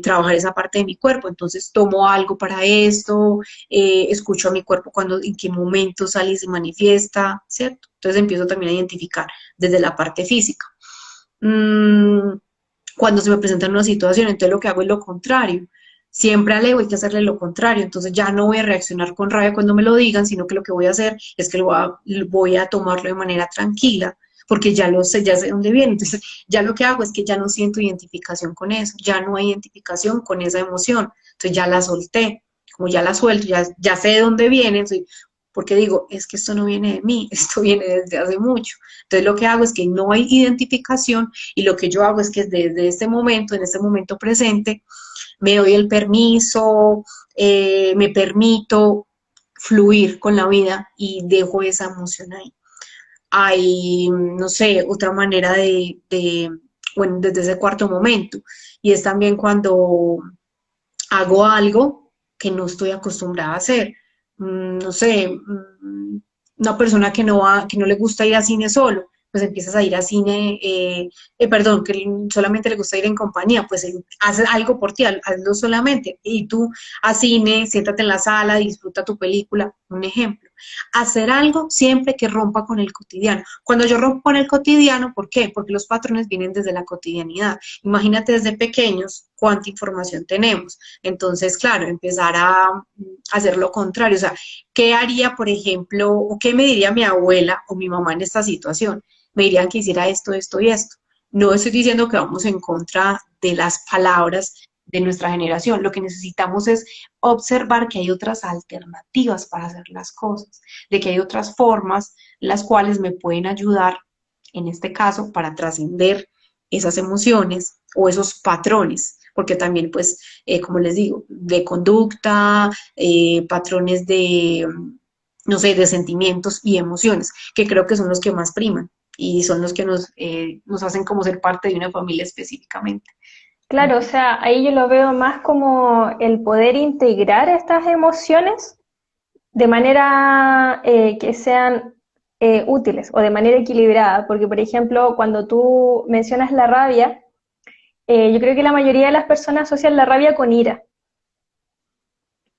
trabajar esa parte de mi cuerpo, entonces tomo algo para esto, escucho a mi cuerpo cuando, en qué momento sale y se manifiesta, ¿cierto? Entonces empiezo también a identificar desde la parte física. Mm, cuando se me presenta una situación, entonces lo que hago es lo contrario. Siempre al ego hay que hacerle lo contrario, entonces ya no voy a reaccionar con rabia cuando me lo digan, sino que lo que voy a hacer es que voy a tomarlo de manera tranquila, porque ya lo sé, ya sé dónde viene. Entonces, ya lo que hago es que ya no siento identificación con eso, ya no hay identificación con esa emoción, entonces ya la solté, como ya la suelto, ya sé de dónde viene, entonces, porque digo, es que esto no viene de mí, esto viene desde hace mucho. Entonces, lo que hago es que no hay identificación y lo que yo hago es que desde este momento, en este momento presente, me doy el permiso, me permito fluir con la vida y dejo esa emoción ahí. hay, no sé, otra manera bueno, desde ese cuarto momento. Y es también cuando hago algo que no estoy acostumbrada a hacer. No sé, una persona que no le gusta ir a cine solo, pues empiezas a ir a cine, perdón, que solamente le gusta ir en compañía, pues haz algo por ti, hazlo solamente. Y tú a cine, siéntate en la sala, disfruta tu película, un ejemplo. Hacer algo siempre que rompa con el cotidiano. Cuando yo rompo con el cotidiano, ¿por qué? Porque los patrones vienen desde la cotidianidad. Imagínate desde pequeños cuánta información tenemos. Entonces, claro, empezar a hacer lo contrario. O sea, ¿qué haría, por ejemplo, o qué me diría mi abuela o mi mamá en esta situación? Me dirían que hiciera esto, esto y esto. No estoy diciendo que vamos en contra de las palabras de nuestra generación. Lo que necesitamos es observar que hay otras alternativas para hacer las cosas, de que hay otras formas las cuales me pueden ayudar, en este caso, para trascender esas emociones o esos patrones, porque también, pues, como les digo, de conducta, patrones de, no sé, de sentimientos y emociones, que creo que son los que más priman y son los que nos hacen como ser parte de una familia específicamente. Claro, o sea, ahí yo lo veo más como el poder integrar estas emociones de manera que sean útiles o de manera equilibrada, porque por ejemplo, cuando tú mencionas la rabia, yo creo que la mayoría de las personas asocian la rabia con ira,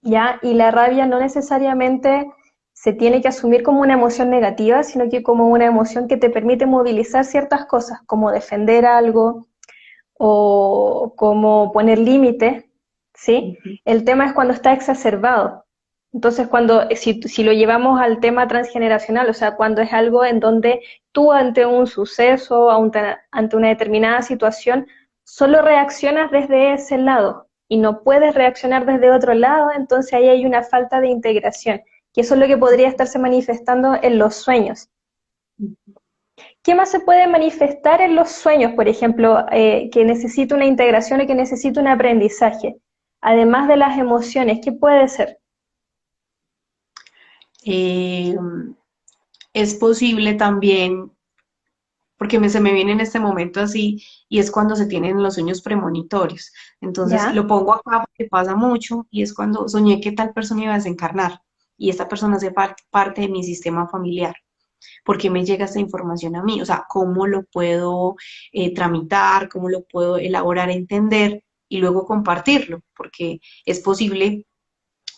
¿ya? Y la rabia no necesariamente se tiene que asumir como una emoción negativa, sino que como una emoción que te permite movilizar ciertas cosas, como defender algo o como poner límites, ¿sí? Ujú. El tema es cuando está exacerbado. Entonces, si lo llevamos al tema transgeneracional, o sea, cuando es algo en donde tú ante un suceso, ante una determinada situación, solo reaccionas desde ese lado y no puedes reaccionar desde otro lado, entonces ahí hay una falta de integración. Y eso es lo que podría estarse manifestando en los sueños. ¿Qué más se puede manifestar en los sueños, por ejemplo, que necesita una integración y que necesita un aprendizaje? Además de las emociones, ¿qué puede ser? Eh, es posible también, porque se me viene en este momento así, y es cuando se tienen los sueños premonitorios. Entonces ¿Ya? lo pongo acá porque pasa mucho, y es cuando soñé que tal persona iba a desencarnar, y esta persona hace parte de mi sistema familiar. ¿Por qué me llega esta información a mí? O sea, ¿cómo lo puedo tramitar? ¿Cómo lo puedo elaborar, entender y luego compartirlo? Porque es posible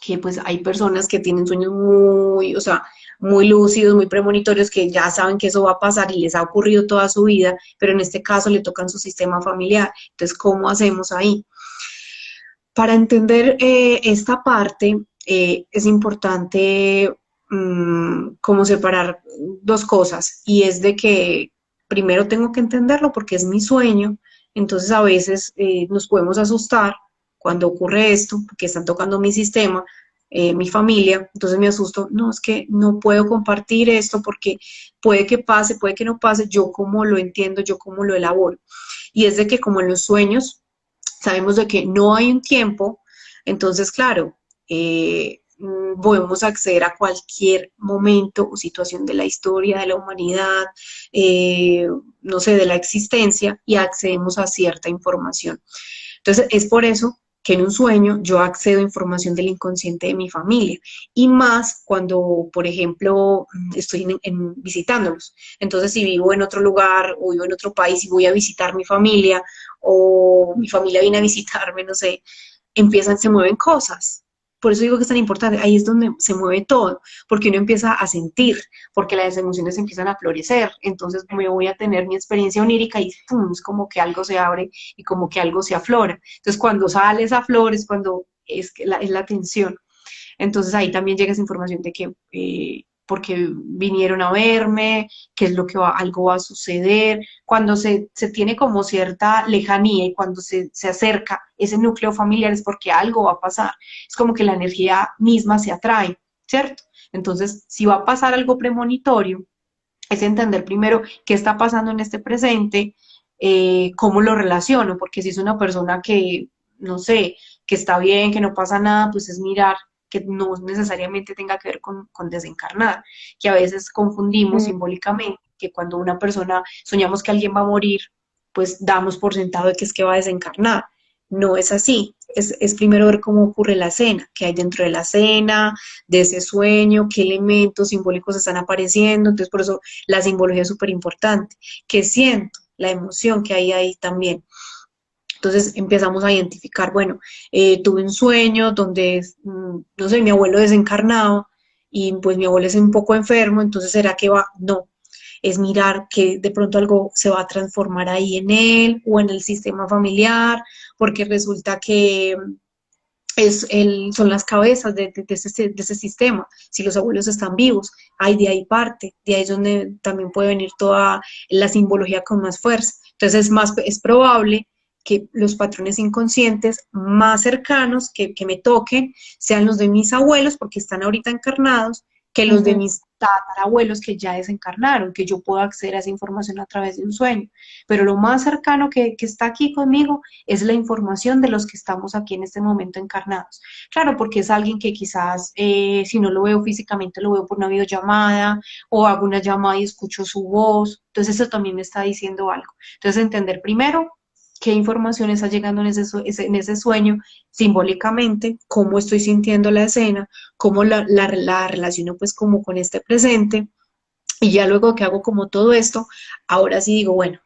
que pues hay personas que tienen sueños muy, o sea, muy lúcidos, muy premonitorios, que ya saben que eso va a pasar y les ha ocurrido toda su vida, pero en este caso le tocan su sistema familiar. Entonces, ¿cómo hacemos ahí? Para entender esta parte, es importante como separar dos cosas, y es de que primero tengo que entenderlo porque es mi sueño. Entonces a veces nos podemos asustar cuando ocurre esto, porque están tocando mi sistema, mi familia, entonces me asusto, no, es que no puedo compartir esto porque puede que pase, puede que no pase, yo cómo lo entiendo, yo cómo lo elaboro. Y es de que como en los sueños, sabemos de que no hay un tiempo, entonces, claro, podemos acceder a cualquier momento o situación de la historia, de la humanidad, eh, no sé, de la existencia, y accedemos a cierta información. Entonces, es por eso que en un sueño yo accedo a información del inconsciente de mi familia, y más cuando, por ejemplo, estoy visitándolos. Entonces, si vivo en otro lugar o vivo en otro país y voy a visitar mi familia, o mi familia viene a visitarme, no sé, se mueven cosas. Por eso digo que es tan importante, ahí es donde se mueve todo, porque uno empieza a sentir, porque las emociones empiezan a florecer, entonces me voy a tener mi experiencia onírica y ¡pum! Es como que algo se abre y como que algo se aflora. Entonces cuando sale esa flor es cuando es la tensión. Entonces ahí también llega esa información de que porque vinieron a verme, qué es lo que algo va a suceder. Cuando se tiene como cierta lejanía y cuando se acerca ese núcleo familiar es porque algo va a pasar. Es como que la energía misma se atrae, ¿cierto? Entonces, si va a pasar algo premonitorio, es entender primero qué está pasando en este presente, cómo lo relaciono, porque si es una persona que, no sé, que está bien, que no pasa nada, pues es mirar que no necesariamente tenga que ver con desencarnar, que a veces confundimos Mm, simbólicamente. que cuando una persona soñamos que alguien va a morir, pues damos por sentado de que es que va a desencarnar. No es así, es primero ver cómo ocurre la escena, qué hay dentro de la escena, de ese sueño, qué elementos simbólicos están apareciendo, entonces por eso la simbología es súper importante, qué siento, la emoción que hay ahí también. Entonces empezamos a identificar, bueno, tuve un sueño donde, no sé, mi abuelo desencarnado y pues mi abuelo es un poco enfermo, entonces ¿será que va? No, es mirar que de pronto algo se va a transformar ahí en él o en el sistema familiar, porque resulta que son las cabezas de ese sistema. Si los abuelos están vivos, hay de ahí parte, de ahí es donde también puede venir toda la simbología con más fuerza. Entonces es probable que los patrones inconscientes más cercanos que me toquen sean los de mis abuelos, porque están ahorita encarnados, que los de Ujú. mis tatarabuelos que ya desencarnaron, que yo puedo acceder a esa información a través de un sueño. Pero lo más cercano que está aquí conmigo es la información de los que estamos aquí en este momento encarnados. Claro, porque es alguien que quizás, si no lo veo físicamente, lo veo por una videollamada o hago una llamada y escucho su voz. Entonces eso también me está diciendo algo. Entonces entender primero qué información está llegando en ese sueño simbólicamente, cómo estoy sintiendo la escena, cómo la relaciono pues como con este presente y ya luego que hago como todo esto, ahora sí digo, bueno,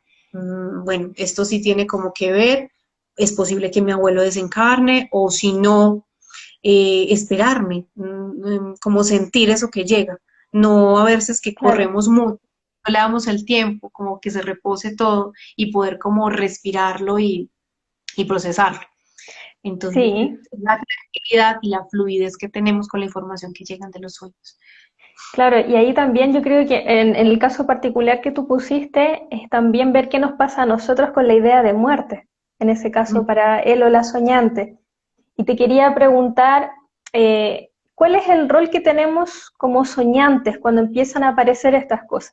bueno, esto sí tiene como que ver, es posible que mi abuelo desencarne o si no, esperarme, como sentir eso que llega. No a veces que Claro, corremos mucho, no le damos el tiempo, como que se repose todo y poder como respirarlo y procesarlo. Entonces, sí. es la tranquilidad y la fluidez que tenemos con la información que llegan de los sueños. Claro, y ahí también yo creo que en el caso particular que tú pusiste es también ver qué nos pasa a nosotros con la idea de muerte, en ese caso para él o la soñante. Y te quería preguntar, ¿cuál es el rol que tenemos como soñantes cuando empiezan a aparecer estas cosas?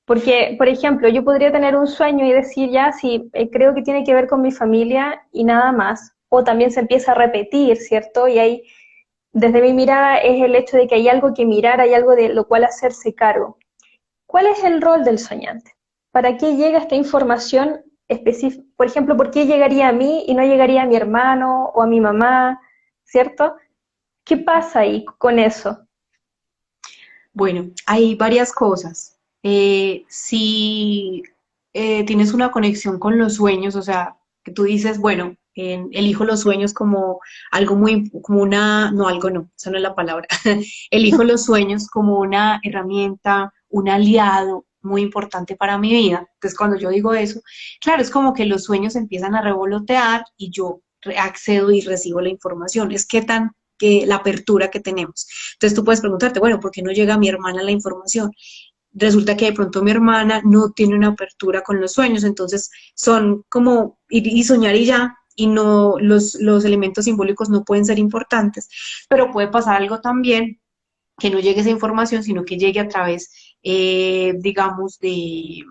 Porque, por ejemplo, yo podría tener un sueño y decir ya, sí, creo que tiene que ver con mi familia y nada más, o también se empieza a repetir, ¿cierto? Y ahí desde mi mirada es el hecho de que hay algo que mirar, hay algo de lo cual hacerse cargo. ¿Cuál es el rol del soñante? ¿Para qué llega esta información específica? Por ejemplo, ¿por qué llegaría a mí y no llegaría a mi hermano o a mi mamá? ¿Cierto? ¿Qué pasa ahí con eso? Bueno, hay varias cosas. Si tienes una conexión con los sueños, o sea, que tú dices, bueno, elijo los sueños como algo muy, como una, no, algo no, esa no es la palabra. Elijo los sueños como una herramienta, un aliado muy importante para mi vida. Entonces, cuando yo digo eso, claro, es como que los sueños empiezan a revolotear y yo accedo y recibo la información. Es que tan que la apertura que tenemos. Entonces tú puedes preguntarte, bueno, ¿por qué no llega a mi hermana la información? Resulta que de pronto mi hermana no tiene una apertura con los sueños, entonces son como ir y soñar y ya, y no los elementos simbólicos no pueden ser importantes, pero puede pasar algo también que no llegue esa información, sino que llegue a través, digamos, de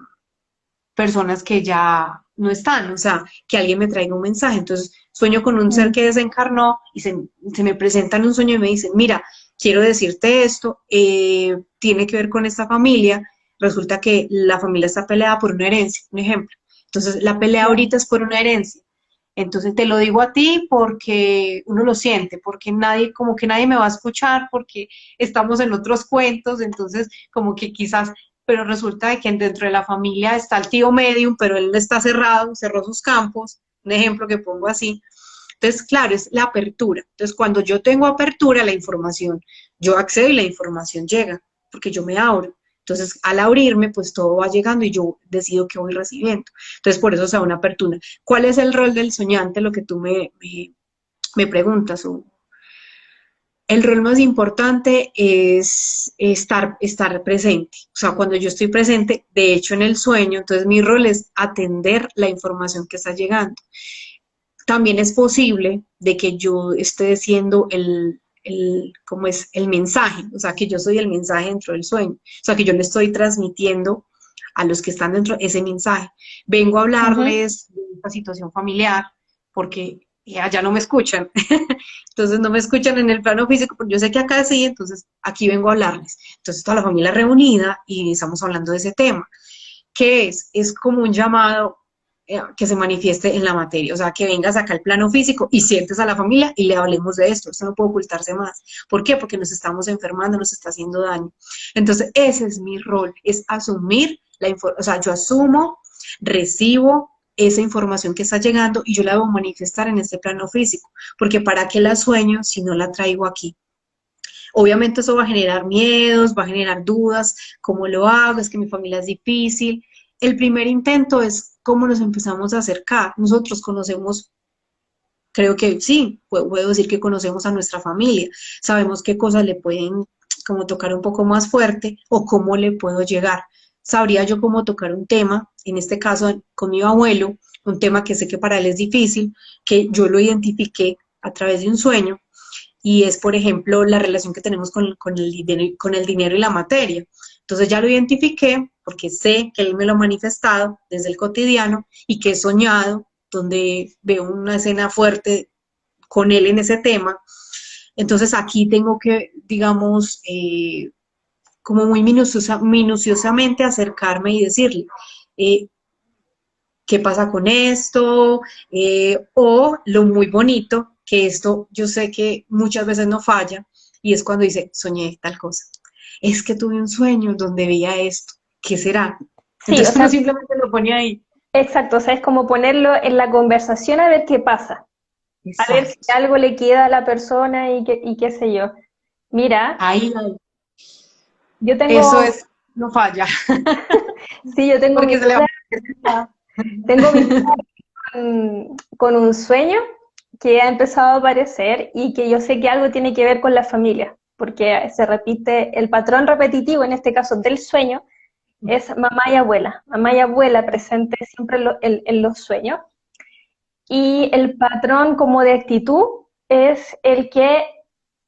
personas que ya no están, o sea, que alguien me traiga un mensaje. Entonces, sueño con un ser Mm. que desencarnó y se me presenta en un sueño y me dicen, mira, quiero decirte esto, tiene que ver con esta familia, resulta que la familia está peleada por una herencia, un ejemplo. Entonces, la pelea Ya. ahorita es por una herencia. Entonces te lo digo a ti porque uno lo siente, porque nadie, como que nadie me va a escuchar, porque estamos en otros cuentos, entonces como que quizás, pero resulta de que dentro de la familia está el tío medium, pero él está cerrado, cerró sus campos, un ejemplo que pongo así. Entonces, claro, es la apertura. Entonces, cuando yo tengo apertura a la información, yo accedo y la información llega, porque yo me abro. Entonces, al abrirme, pues todo va llegando y yo decido qué voy recibiendo. Entonces, por eso se da una apertura. ¿Cuál es el rol del soñante? Lo que tú me preguntas. El rol más importante es estar presente. O sea, cuando yo estoy presente, de hecho en el sueño, entonces mi rol es atender la información que está llegando. También es posible de que yo esté siendo como es el mensaje, o sea, que yo soy el mensaje dentro del sueño, o sea, que yo le estoy transmitiendo a los que están dentro ese mensaje. Vengo a Ujú. hablarles de esta situación familiar porque y allá no me escuchan. Entonces no me escuchan en el plano físico, pero yo sé que acá sí, entonces aquí vengo a hablarles. Entonces toda la familia reunida y estamos hablando de ese tema. ¿Qué es? Es como un llamado que se manifieste en la materia, o sea, que vengas acá al plano físico y sientes a la familia y le hablemos de esto no puede ocultarse más. ¿Por qué? Porque nos estamos enfermando, nos está haciendo daño. Entonces, ese es mi rol, es asumir la información, o sea, yo asumo, recibo esa información que está llegando y yo la debo manifestar en este plano físico, porque ¿para qué la sueño si no la traigo aquí? Obviamente eso va a generar miedos, va a generar dudas, ¿cómo lo hago? Es que mi familia es difícil. El primer intento es cómo nos empezamos a acercar. Nosotros conocemos, creo que sí, puedo decir que conocemos a nuestra familia, sabemos qué cosas le pueden como tocar un poco más fuerte o cómo le puedo llegar. Sabría yo cómo tocar un tema, en este caso con mi abuelo, un tema que sé que para él es difícil, que yo lo identifiqué a través de un sueño y es, por ejemplo, la relación que tenemos con el dinero y la materia. Entonces ya lo identifiqué porque sé que él me lo ha manifestado desde el cotidiano y que he soñado, donde veo una escena fuerte con él en ese tema. Entonces aquí tengo que, digamos, como muy minuciosamente acercarme y decirle, eh, qué pasa con esto, o lo muy bonito, que esto yo sé que muchas veces no falla, y es cuando dice, soñé tal cosa. Es que tuve un sueño donde veía esto, ¿qué será? Sí, o Entonces uno sea, simplemente lo pone ahí. exacto, o sea, es como ponerlo en la conversación a ver qué pasa, a ver si Exacto. algo le queda a la persona y qué sé yo. Mira, Ahí, yo eso tengo, es, no falla, sí, yo tengo mi porque se le va duda, a... tengo mi duda con un sueño que ha empezado a aparecer y que yo sé que algo tiene que ver con la familia, porque se repite el patrón repetitivo, en este caso del sueño, es mamá y abuela presente siempre en los sueños. Y el patrón como de actitud es el que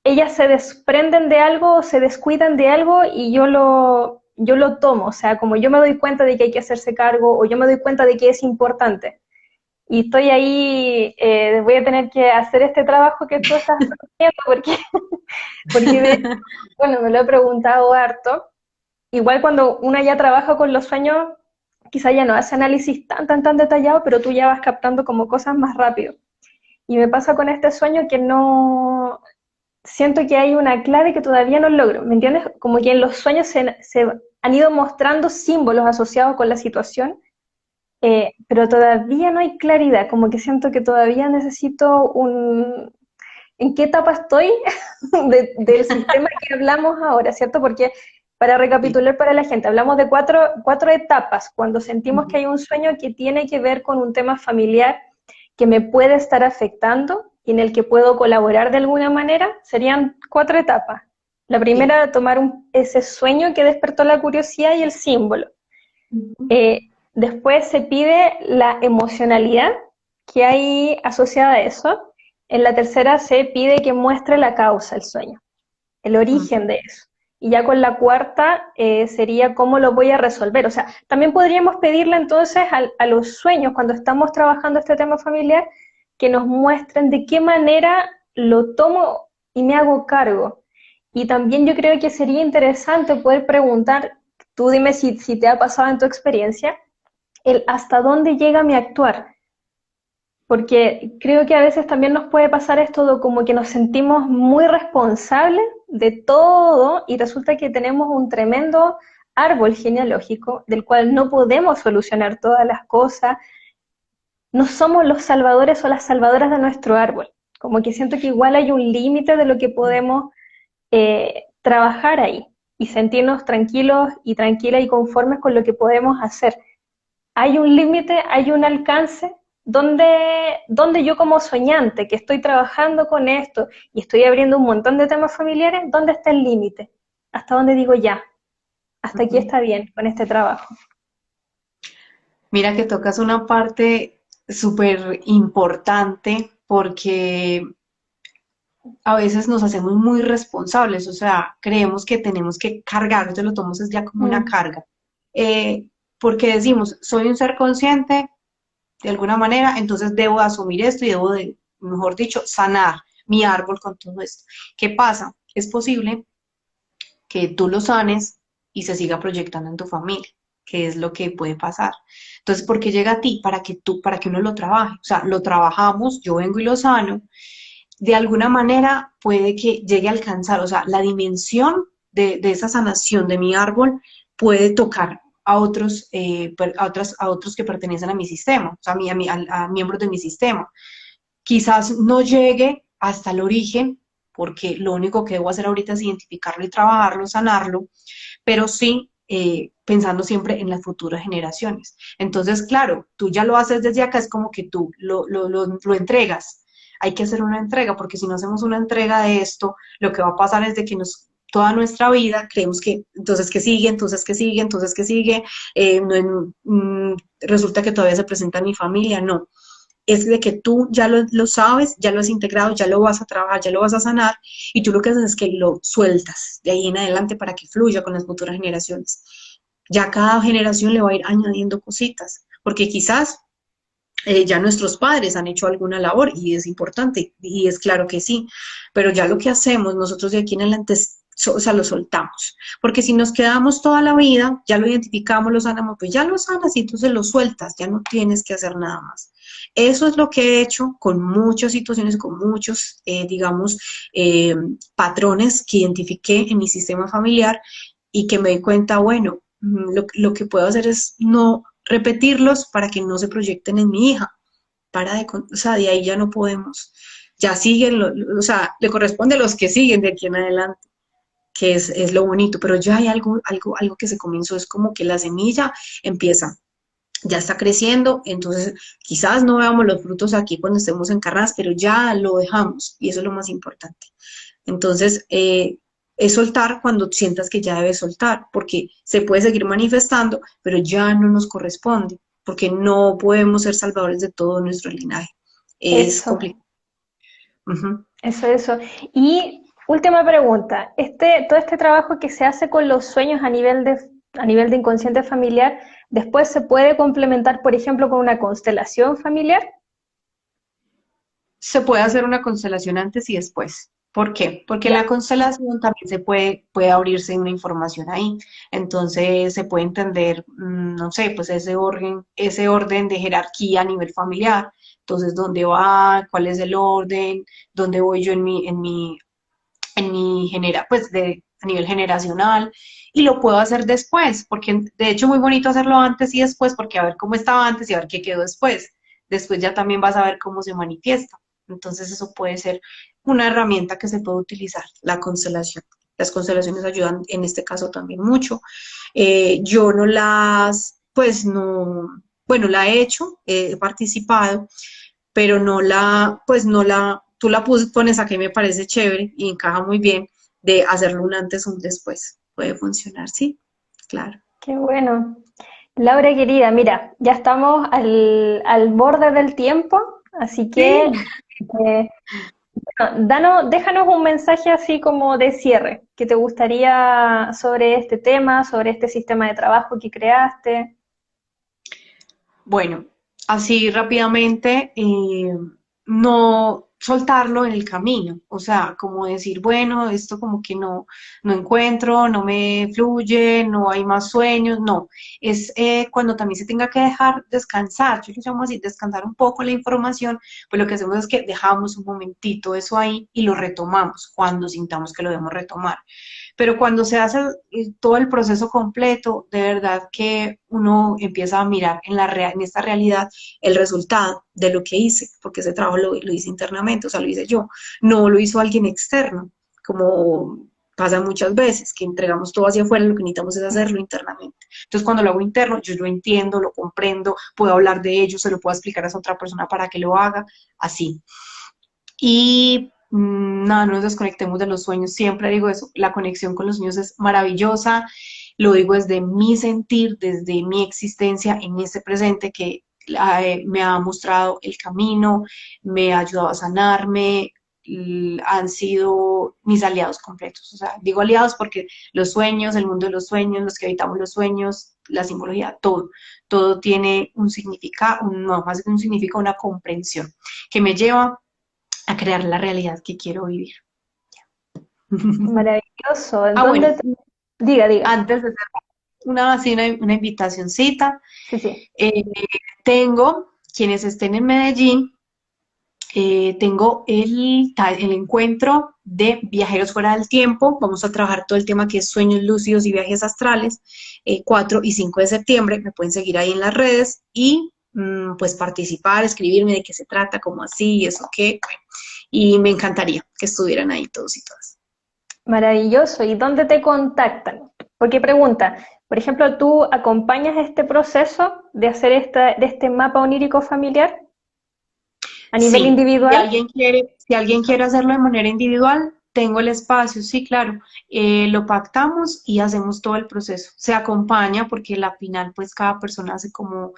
ellas se desprenden de algo o se descuidan de algo y yo lo tomo, o sea, como yo me doy cuenta de que hay que hacerse cargo o yo me doy cuenta de que es importante. Y estoy ahí, voy a tener que hacer este trabajo que tú estás haciendo porque, porque bueno, me lo he preguntado harto. Igual cuando una ya trabaja con los sueños, quizá ya no hace análisis tan detallado, pero tú ya vas captando como cosas más rápido. Y me pasa con este sueño que no, siento que hay una clave que todavía no logro, ¿me entiendes? Como que en los sueños se han ido mostrando símbolos asociados con la situación, pero todavía no hay claridad, como que siento que todavía necesito un... ¿En qué etapa estoy del sistema que hablamos ahora, cierto? Porque para Sí. recapitular para la gente, hablamos de cuatro etapas cuando sentimos que hay un sueño que tiene que ver con un tema familiar que me puede estar afectando y en el que puedo colaborar de alguna manera, serían cuatro etapas. La Sí. primera, tomar ese sueño que despertó la curiosidad y el símbolo. Ujú. Eh, Después se pide la emocionalidad que hay asociada a eso. En la tercera se pide que muestre la causa, el sueño, el origen de eso. Y ya con la cuarta sería cómo lo voy a resolver. O sea, también podríamos pedirle entonces a los sueños, cuando estamos trabajando este tema familiar, que nos muestren de qué manera lo tomo y me hago cargo. Y también yo creo que sería interesante poder preguntar, tú dime si te ha pasado en tu experiencia, el hasta dónde llega mi actuar. Porque creo que a veces también nos puede pasar esto de como que nos sentimos muy responsables de todo y resulta que tenemos un tremendo árbol genealógico del cual no podemos solucionar todas las cosas. No somos los salvadores o las salvadoras de nuestro árbol. Como que siento que igual hay un límite de lo que podemos trabajar ahí y sentirnos tranquilos y tranquilas y conformes con lo que podemos hacer. Hay un límite, hay un alcance donde yo como soñante, que estoy trabajando con esto y estoy abriendo un montón de temas familiares, ¿dónde está el límite? ¿Hasta dónde digo ya? Hasta aquí Ujú. está bien con este trabajo. Mira que tocas una parte súper importante porque a veces nos hacemos muy responsables, o sea, creemos que tenemos que cargar, te lo tomas es ya como una Mm, carga. Porque decimos, soy un ser consciente de alguna manera, entonces debo asumir esto y debo de mejor dicho, sanar mi árbol con todo esto. ¿Qué pasa? Es posible que tú lo sanes y se siga proyectando en tu familia, que es lo que puede pasar. Entonces, ¿por qué llega a ti? Para que uno lo trabaje. O sea, lo trabajamos, yo vengo y lo sano, de alguna manera puede que llegue a alcanzar, o sea, la dimensión de esa sanación de mi árbol puede tocar a otros, a otros que pertenecen a mi sistema, o sea, a miembros de mi sistema. Quizás no llegue hasta el origen, porque lo único que debo hacer ahorita es identificarlo y trabajarlo, sanarlo, pero sí pensando siempre en las futuras generaciones. Entonces, claro, tú ya lo haces desde acá, es como que tú lo entregas. Hay que hacer una entrega, porque si no hacemos una entrega de esto, lo que va a pasar es de que toda nuestra vida creemos que entonces que sigue, entonces que sigue, entonces que sigue, resulta que todavía se presenta en mi familia, no, es de que tú ya lo sabes, ya lo has integrado, ya lo vas a trabajar, ya lo vas a sanar, y tú lo que haces es que lo sueltas de ahí en adelante para que fluya con las futuras generaciones. Ya cada generación le va a ir añadiendo cositas, porque quizás ya nuestros padres han hecho alguna labor y es importante, y es claro que sí, pero ya lo que hacemos nosotros de aquí en adelante es, o sea, lo soltamos, porque si nos quedamos toda la vida, ya lo identificamos, lo sanamos, pues ya lo sanas y entonces lo sueltas, ya no tienes que hacer nada más. Eso es lo que he hecho con muchas situaciones, con muchos, digamos, patrones que identifiqué en mi sistema familiar y que me di cuenta, bueno, lo que puedo hacer es no repetirlos para que no se proyecten en mi hija. O sea, de ahí ya no podemos. Ya siguen, o sea, le corresponde a los que siguen de aquí en adelante, que es lo bonito, pero ya hay algo que se comenzó, es como que la semilla empieza, ya está creciendo, entonces quizás no veamos los frutos aquí cuando estemos encarnadas, pero ya lo dejamos y eso es lo más importante. Entonces, es soltar cuando sientas que ya debes soltar, porque se puede seguir manifestando, pero ya no nos corresponde, porque no podemos ser salvadores de todo nuestro linaje. Es Eso, complicado. Ujú. eso. Y última pregunta, todo este trabajo que se hace con los sueños a nivel de inconsciente familiar, después se puede complementar, por ejemplo, con una constelación familiar. Se puede hacer una constelación antes y después. ¿Por qué? Porque en Ya, la constelación también puede abrirse una información ahí. Entonces se puede entender, no sé, pues ese orden de jerarquía a nivel familiar. Entonces, ¿dónde va? ¿Cuál es el orden? ¿Dónde voy yo pues a nivel generacional? Y lo puedo hacer después, porque de hecho muy bonito hacerlo antes y después, porque a ver cómo estaba antes y a ver qué quedó después. Después ya también vas a ver cómo se manifiesta. Entonces eso puede ser una herramienta que se puede utilizar, la constelación. Las constelaciones ayudan en este caso también mucho. Yo no pues no, bueno, la he hecho, he participado, pero tú pones aquí, me parece chévere y encaja muy bien de hacerlo un antes o un después. Puede funcionar, sí, claro. qué bueno. Laura querida, mira, ya estamos al borde del tiempo, así que Sí. déjanos un mensaje así como de cierre, que te gustaría sobre este tema, sobre este sistema de trabajo que creaste. Bueno, así rápidamente, no soltarlo en el camino, o sea, como decir, bueno, esto como que no encuentro, no me fluye, no hay más sueños, no, es cuando también se tenga que dejar descansar, yo lo llamo así, descansar un poco la información, pues lo que hacemos es que dejamos un momentito eso ahí y lo retomamos cuando sintamos que lo debemos retomar. Pero cuando se hace todo el proceso completo, de verdad que uno empieza a mirar en esta realidad el resultado de lo que hice, porque ese trabajo lo hice internamente, o sea, lo hice yo, no lo hizo alguien externo, como pasa muchas veces, que entregamos todo hacia afuera, lo que necesitamos es hacerlo internamente. Entonces, cuando lo hago interno, yo lo entiendo, lo comprendo, puedo hablar de ello, se lo puedo explicar a esa otra persona para que lo haga, así. Y nada, no nos desconectemos de los sueños, siempre digo eso, la conexión con los sueños es maravillosa, lo digo desde mi sentir, desde mi existencia en este presente que me ha mostrado el camino, me ha ayudado a sanarme, han sido mis aliados completos, o sea, digo aliados porque los sueños, el mundo de los sueños, los que habitamos los sueños, la simbología, todo tiene un significado, no más que un significado, una comprensión que me lleva a crear la realidad que quiero vivir. Maravilloso. ¿En Ah, bueno, dónde Diga, diga. antes de hacer así una invitacioncita, Sí, sí. eh, tengo quienes estén en Medellín. Tengo el encuentro de Viajeros Fuera del Tiempo. Vamos a trabajar todo el tema que es sueños lúcidos y viajes astrales. 4 y 5 de septiembre. Me pueden seguir ahí en las redes y pues participar, escribirme de qué se trata, cómo así, y eso qué. Bueno, y me encantaría que estuvieran ahí todos y todas. Maravilloso. ¿Y dónde te contactan? Porque pregunta, por ejemplo, ¿tú acompañas este proceso de hacer de este mapa onírico familiar a nivel Sí, individual? si alguien quiere hacerlo de manera individual, tengo el espacio, sí, claro. Lo pactamos y hacemos todo el proceso. Se acompaña porque al final, pues cada persona hace como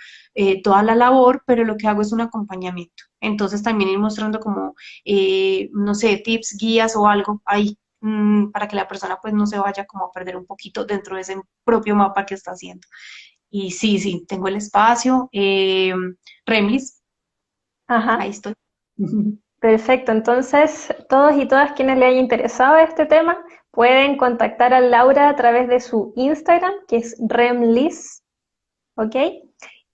toda la labor, pero lo que hago es un acompañamiento. Entonces también ir mostrando como, no sé, tips, guías o algo ahí, para que la persona pues no se vaya como a perder un poquito dentro de ese propio mapa que está haciendo. Y sí, sí, tengo el espacio. Remlis, ahí Ajá. estoy. Perfecto, entonces todos y todas quienes le haya interesado este tema pueden contactar a Laura a través de su Instagram, que es Remlis, ¿ok?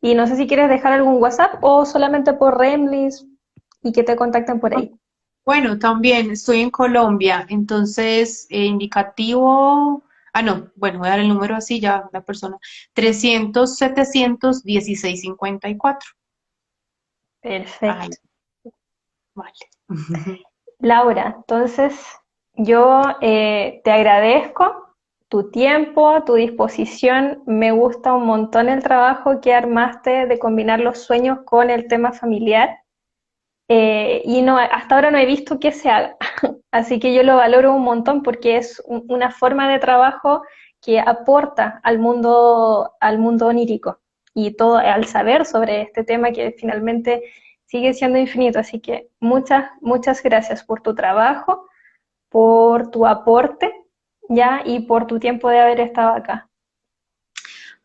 Y no sé si quieres dejar algún WhatsApp o solamente por Remlis y que te contacten por ahí. Bueno, también estoy en Colombia, entonces indicativo, no, bueno, voy a dar el número así ya la persona, 300 700 1654. Ay, Perfecto. vale. Laura, entonces yo te agradezco tu tiempo, tu disposición. Me gusta un montón el trabajo que armaste de combinar los sueños con el tema familiar. Y no, hasta ahora no he visto que se haga. Así que yo lo valoro un montón porque es una forma de trabajo que aporta al mundo onírico y todo al saber sobre este tema que finalmente sigue siendo infinito. Así que muchas, muchas gracias por tu trabajo, por tu aporte, ya, y por tu tiempo de haber estado acá.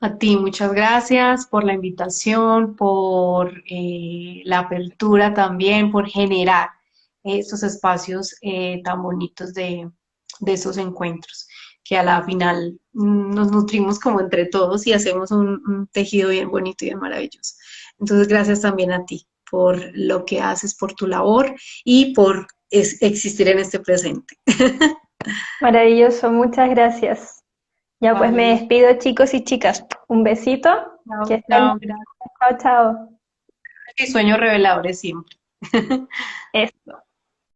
A ti muchas gracias por la invitación, por la apertura también, por generar estos espacios tan bonitos de esos encuentros, que a la final nos nutrimos como entre todos y hacemos un tejido bien bonito y bien maravilloso. Entonces, gracias también a ti por lo que haces, por tu labor y por existir en este presente. Maravilloso, muchas gracias. Ya pues me Vale, despido, chicos y chicas. Un besito, chao, que estén muy chao, bien. gracias. Chao, chao. Y sueños reveladores siempre. Eso.